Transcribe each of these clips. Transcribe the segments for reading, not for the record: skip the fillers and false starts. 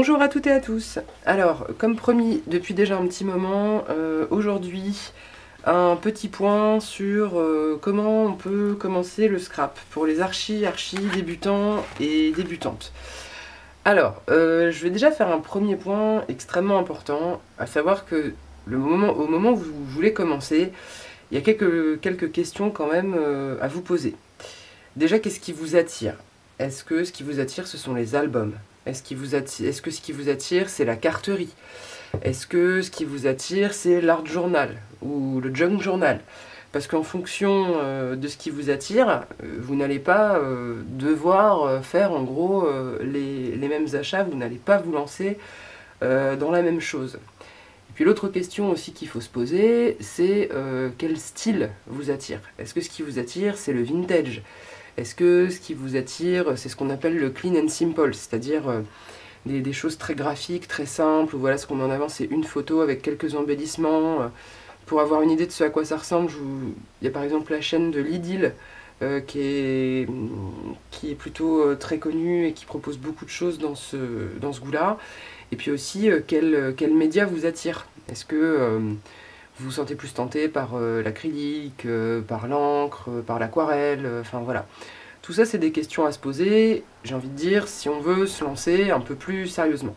Bonjour à toutes et à tous. Alors, comme promis depuis déjà un petit moment, aujourd'hui, un petit point sur comment on peut commencer le scrap pour les archi débutants et débutantes. Alors, je vais déjà faire un premier point extrêmement important, à savoir que au moment où vous voulez commencer, il y a quelques questions quand même à vous poser. Déjà, qu'est-ce qui vous attire? Est-ce que ce qui vous attire, ce sont les albums? Est-ce que ce qui vous attire, c'est la carterie? Est-ce que ce qui vous attire, c'est l'art journal ou le junk journal? Parce qu'en fonction de ce qui vous attire, vous n'allez pas devoir faire en gros les mêmes achats, vous n'allez pas vous lancer dans la même chose. Et puis l'autre question aussi qu'il faut se poser, c'est quel style vous attire? Est-ce que ce qui vous attire, c'est le vintage? Est-ce que ce qui vous attire, c'est ce qu'on appelle le clean and simple, c'est-à-dire des choses très graphiques, très simples, où voilà, ce qu'on met en avant, c'est une photo avec quelques embellissements. Pour avoir une idée de ce à quoi ça ressemble, il y a par exemple la chaîne de Lidl, qui est plutôt très connue et qui propose beaucoup de choses dans ce goût-là. Et puis aussi, quel média vous attire? Est-ce que vous vous sentez plus tenté par l'acrylique, par l'encre, par l'aquarelle, enfin voilà. Tout ça, c'est des questions à se poser, j'ai envie de dire, si on veut se lancer un peu plus sérieusement.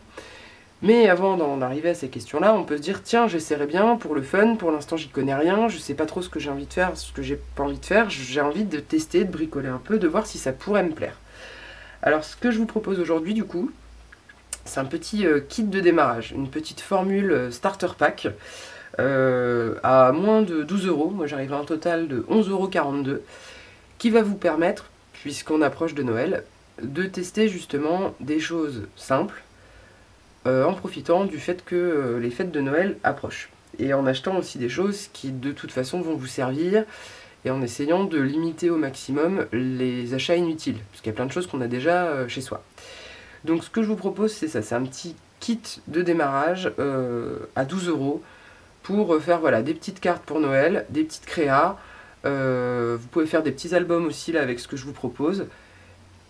Mais avant d'en arriver à ces questions-là, on peut se dire, tiens, j'essaierai bien pour le fun, pour l'instant j'y connais rien, je sais pas trop ce que j'ai envie de faire, ce que j'ai pas envie de faire, j'ai envie de tester, de bricoler un peu, de voir si ça pourrait me plaire. Alors ce que je vous propose aujourd'hui du coup, c'est un petit kit de démarrage, une petite formule starter pack, à moins de 12 €, moi j'arrive à un total de 11,42 €, qui va vous permettre, puisqu'on approche de Noël, de tester justement des choses simples, en profitant du fait que les fêtes de Noël approchent. Et en achetant aussi des choses qui de toute façon vont vous servir, et en essayant de limiter au maximum les achats inutiles, parce qu'il y a plein de choses qu'on a déjà chez soi. Donc ce que je vous propose, c'est ça, c'est un petit kit de démarrage à 12 € pour faire voilà, des petites cartes pour Noël, des petites créas. Vous pouvez faire des petits albums aussi là avec ce que je vous propose.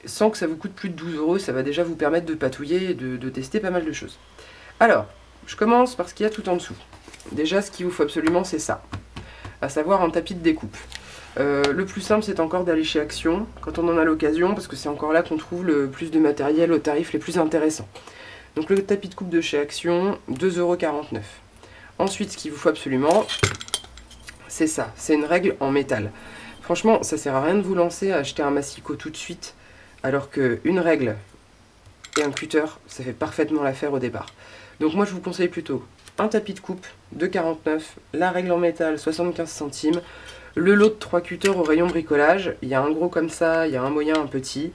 Sans que ça vous coûte plus de 12 €, ça va déjà vous permettre de patouiller et de tester pas mal de choses. Alors, je commence par ce qu'il y a tout en dessous. Déjà, ce qu'il vous faut absolument, c'est ça, à savoir un tapis de découpe. Le plus simple, c'est encore d'aller chez Action, quand on en a l'occasion, parce que c'est encore là qu'on trouve le plus de matériel aux tarifs les plus intéressants. Donc le tapis de coupe de chez Action, 2,49 €. Ensuite, ce qu'il vous faut absolument, c'est ça, c'est une règle en métal. Franchement, ça sert à rien de vous lancer à acheter un massicot tout de suite, alors qu'une règle et un cutter, ça fait parfaitement l'affaire au départ. Donc moi, je vous conseille plutôt un tapis de coupe de 49, la règle en métal 75 centimes, le lot de 3 cutters au rayon bricolage, il y a un gros comme ça, il y a un moyen, un petit,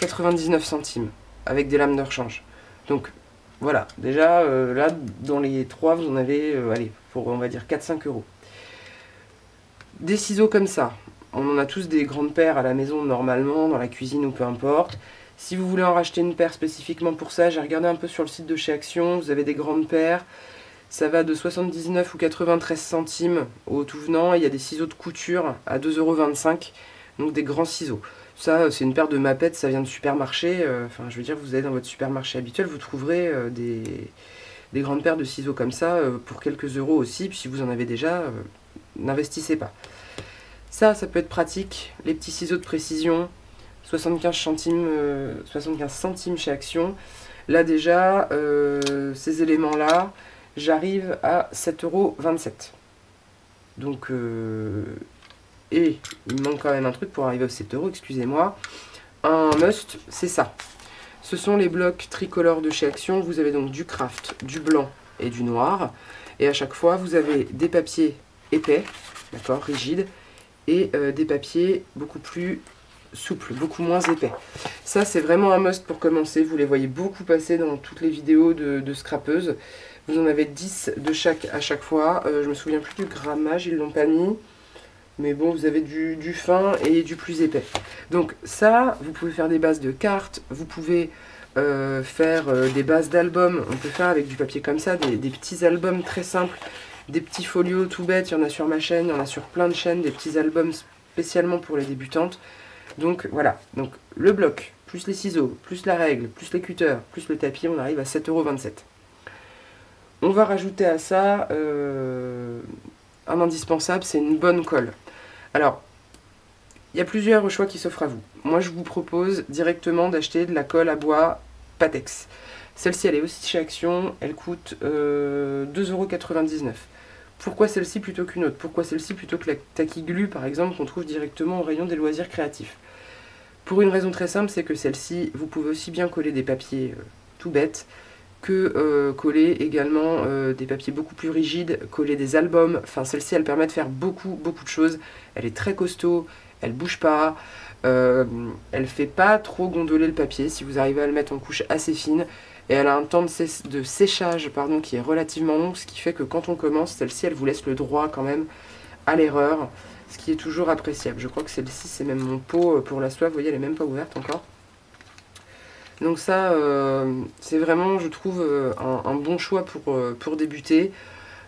99 centimes, avec des lames de rechange. Donc voilà, déjà là, dans les 3, vous en avez, allez, pour on va dire 4-5 €. Des ciseaux comme ça, on en a tous des grandes paires à la maison normalement, dans la cuisine ou peu importe. Si vous voulez en racheter une paire spécifiquement pour ça, j'ai regardé un peu sur le site de chez Action, vous avez des grandes paires. Ça va de 79 ou 93 centimes au tout venant. Il y a des ciseaux de couture à 2,25 €, donc des grands ciseaux. Ça, c'est une paire de Mapette, ça vient de supermarché. Enfin, je veux dire, vous allez dans votre supermarché habituel, vous trouverez des grandes paires de ciseaux comme ça pour quelques euros aussi. Puis si vous en avez déjà, n'investissez pas. Ça peut être pratique. Les petits ciseaux de précision, 75 centimes chez Action. Là déjà, ces éléments-là, j'arrive à 7,27 €. Donc, et il me manque quand même un truc pour arriver aux 7 €, excusez-moi. Un must, c'est ça. Ce sont les blocs tricolores de chez Action. Vous avez donc du craft, du blanc et du noir. Et à chaque fois, vous avez des papiers épais, d'accord, rigides, et des papiers beaucoup plus souples, beaucoup moins épais. Ça, c'est vraiment un must pour commencer. Vous les voyez beaucoup passer dans toutes les vidéos de scrapeuses. Vous en avez 10 de chaque à chaque fois. Je me souviens plus du grammage, ils l'ont pas mis. Mais bon, vous avez du fin et du plus épais. Donc ça, vous pouvez faire des bases de cartes, vous pouvez faire des bases d'albums. On peut faire avec du papier comme ça, des petits albums très simples, des petits folios tout bêtes. Il y en a sur ma chaîne, il y en a sur plein de chaînes, des petits albums spécialement pour les débutantes. Donc voilà, donc le bloc plus les ciseaux, plus la règle, plus les cutters, plus le tapis, on arrive à 7,27 €. On va rajouter à ça un indispensable, c'est une bonne colle. Alors, il y a plusieurs choix qui s'offrent à vous. Moi, je vous propose directement d'acheter de la colle à bois Patex. Celle-ci, elle est aussi chez Action, elle coûte 2,99 €. Pourquoi celle-ci plutôt qu'une autre? Pourquoi celle-ci plutôt que la Tacky Glue, par exemple, qu'on trouve directement au rayon des loisirs créatifs? Pour une raison très simple, c'est que celle-ci, vous pouvez aussi bien coller des papiers tout bêtes, que coller également des papiers beaucoup plus rigides, coller des albums. Enfin, celle-ci, elle permet de faire beaucoup de choses. Elle est très costaud, elle bouge pas, elle fait pas trop gondoler le papier si vous arrivez à le mettre en couche assez fine. Et elle a un temps de séchage qui est relativement long, ce qui fait que quand on commence, celle-ci, elle vous laisse le droit quand même à l'erreur, ce qui est toujours appréciable. Je crois que celle-ci, c'est même mon pot pour la soie, vous voyez, elle n'est même pas ouverte encore. Donc ça, c'est vraiment, je trouve, un bon choix pour débuter.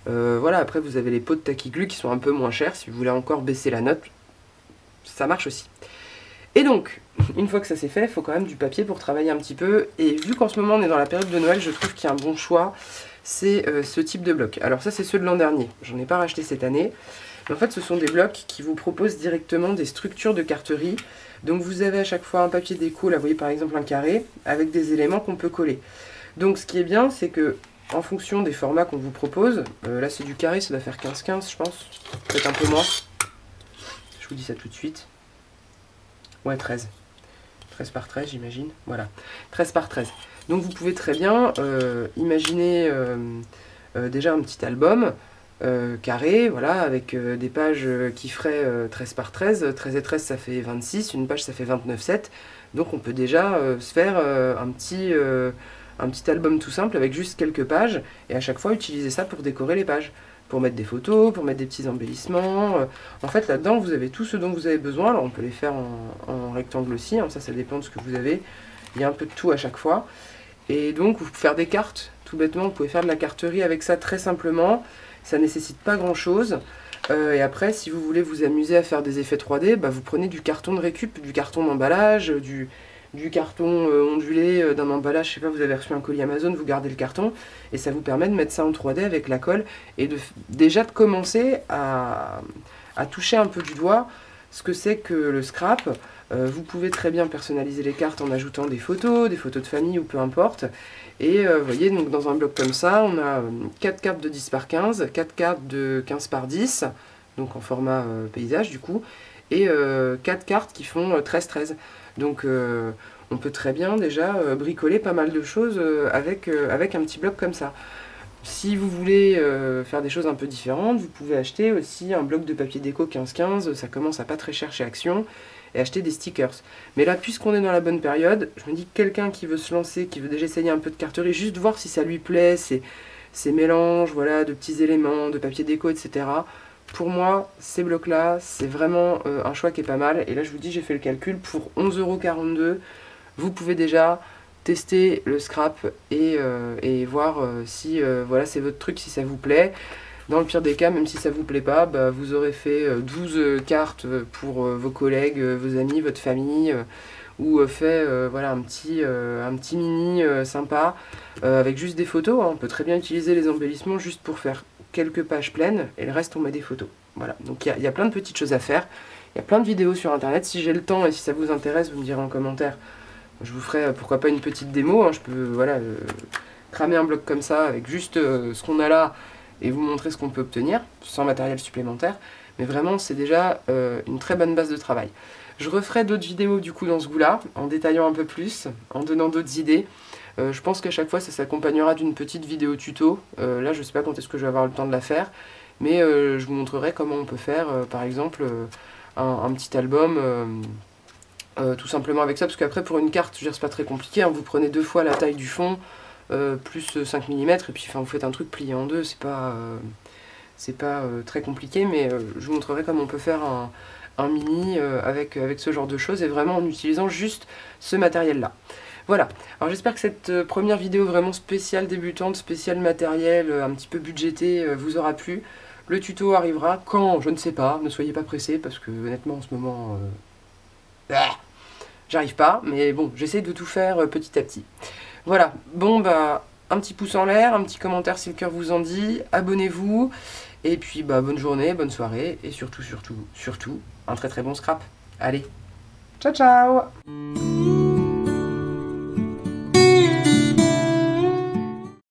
Voilà, après, vous avez les pots de Tacky Glue qui sont un peu moins chers, si vous voulez encore baisser la note, ça marche aussi. Et donc, une fois que ça c'est fait, il faut quand même du papier pour travailler un petit peu. Et vu qu'en ce moment on est dans la période de Noël, je trouve qu'il y a un bon choix, c'est ce type de bloc. Alors ça c'est ceux de l'an dernier, j'en ai pas racheté cette année. Mais en fait ce sont des blocs qui vous proposent directement des structures de carterie. Donc vous avez à chaque fois un papier déco, là vous voyez par exemple un carré, avec des éléments qu'on peut coller. Donc ce qui est bien, c'est que en fonction des formats qu'on vous propose, là c'est du carré, ça doit faire 15-15 je pense, peut-être un peu moins. Je vous dis ça tout de suite. Ouais, 13. 13 par 13, j'imagine. Voilà, 13 par 13. Donc vous pouvez très bien imaginer déjà un petit album carré, voilà, avec des pages qui feraient 13 par 13. 13 et 13, ça fait 26. Une page, ça fait 29,7. Donc on peut déjà se faire un petit album tout simple avec juste quelques pages. Et à chaque fois, utiliser ça pour décorer les pages. Pour mettre des photos, pour mettre des petits embellissements. En fait, là-dedans, vous avez tout ce dont vous avez besoin. Alors, on peut les faire en rectangle aussi, hein, ça dépend de ce que vous avez. Il y a un peu de tout à chaque fois. Et donc, vous pouvez faire des cartes, tout bêtement. Vous pouvez faire de la carterie avec ça très simplement. Ça ne nécessite pas grand-chose. Et après, si vous voulez vous amuser à faire des effets 3D, bah, vous prenez du carton de récup, du carton d'emballage, du carton ondulé d'un emballage, je sais pas, vous avez reçu un colis Amazon, vous gardez le carton et ça vous permet de mettre ça en 3D avec la colle et déjà de commencer à toucher un peu du doigt ce que c'est que le scrap. Vous pouvez très bien personnaliser les cartes en ajoutant des photos de famille ou peu importe. Et vous voyez, donc dans un bloc comme ça, on a 4 cartes de 10 par 15, 4 cartes de 15 par 10, donc en format paysage du coup, et 4 cartes qui font 13-13. Donc on peut très bien déjà bricoler pas mal de choses avec un petit bloc comme ça. Si vous voulez faire des choses un peu différentes, vous pouvez acheter aussi un bloc de papier déco 15-15, ça commence à pas très cher chez Action, et acheter des stickers. Mais là, puisqu'on est dans la bonne période, je me dis que quelqu'un qui veut se lancer, qui veut déjà essayer un peu de carterie, juste voir si ça lui plaît, ces mélanges, voilà, de petits éléments, de papier déco, etc. Pour moi, ces blocs-là, c'est vraiment un choix qui est pas mal. Et là, je vous dis, j'ai fait le calcul, pour 11,42 €, vous pouvez déjà tester le scrap et voir si voilà, c'est votre truc, si ça vous plaît. Dans le pire des cas, même si ça vous plaît pas, bah, vous aurez fait 12 cartes pour vos collègues, vos amis, votre famille, ou fait voilà, un petit mini sympa avec juste des photos. Hein. On peut très bien utiliser les embellissements juste pour faire quelques pages pleines et le reste on met des photos. Voilà, donc il y a plein de petites choses à faire. Il y a plein de vidéos sur internet. Si j'ai le temps et si ça vous intéresse, vous me direz en commentaire. Je vous ferai pourquoi pas une petite démo. Hein. Je peux voilà, cramer un bloc comme ça avec juste ce qu'on a là et vous montrer ce qu'on peut obtenir sans matériel supplémentaire. Mais vraiment, c'est déjà une très bonne base de travail. Je referai d'autres vidéos du coup dans ce goût-là, en détaillant un peu plus, en donnant d'autres idées. Je pense qu'à chaque fois, ça s'accompagnera d'une petite vidéo tuto. Là, je ne sais pas quand est-ce que je vais avoir le temps de la faire, mais je vous montrerai comment on peut faire, par exemple, un petit album, tout simplement avec ça. Parce qu'après, pour une carte, je veux dire, c'est pas très compliqué. Hein, vous prenez 2 fois la taille du fond, plus 5 mm, et puis vous faites un truc plié en deux. C'est pas très compliqué, mais je vous montrerai comment on peut faire un mini avec ce genre de choses, et vraiment en utilisant juste ce matériel-là. Voilà, alors j'espère que cette première vidéo vraiment spéciale débutante, spéciale matériel, un petit peu budgété, vous aura plu. Le tuto arrivera quand, je ne sais pas, ne soyez pas pressés, parce que honnêtement en ce moment, J'arrive pas, mais bon, j'essaie de tout faire petit à petit. Voilà, bon bah, un petit pouce en l'air, un petit commentaire si le cœur vous en dit, abonnez-vous, et puis bah bonne journée, bonne soirée, et surtout, surtout, surtout, un très très bon scrap. Allez, ciao ciao!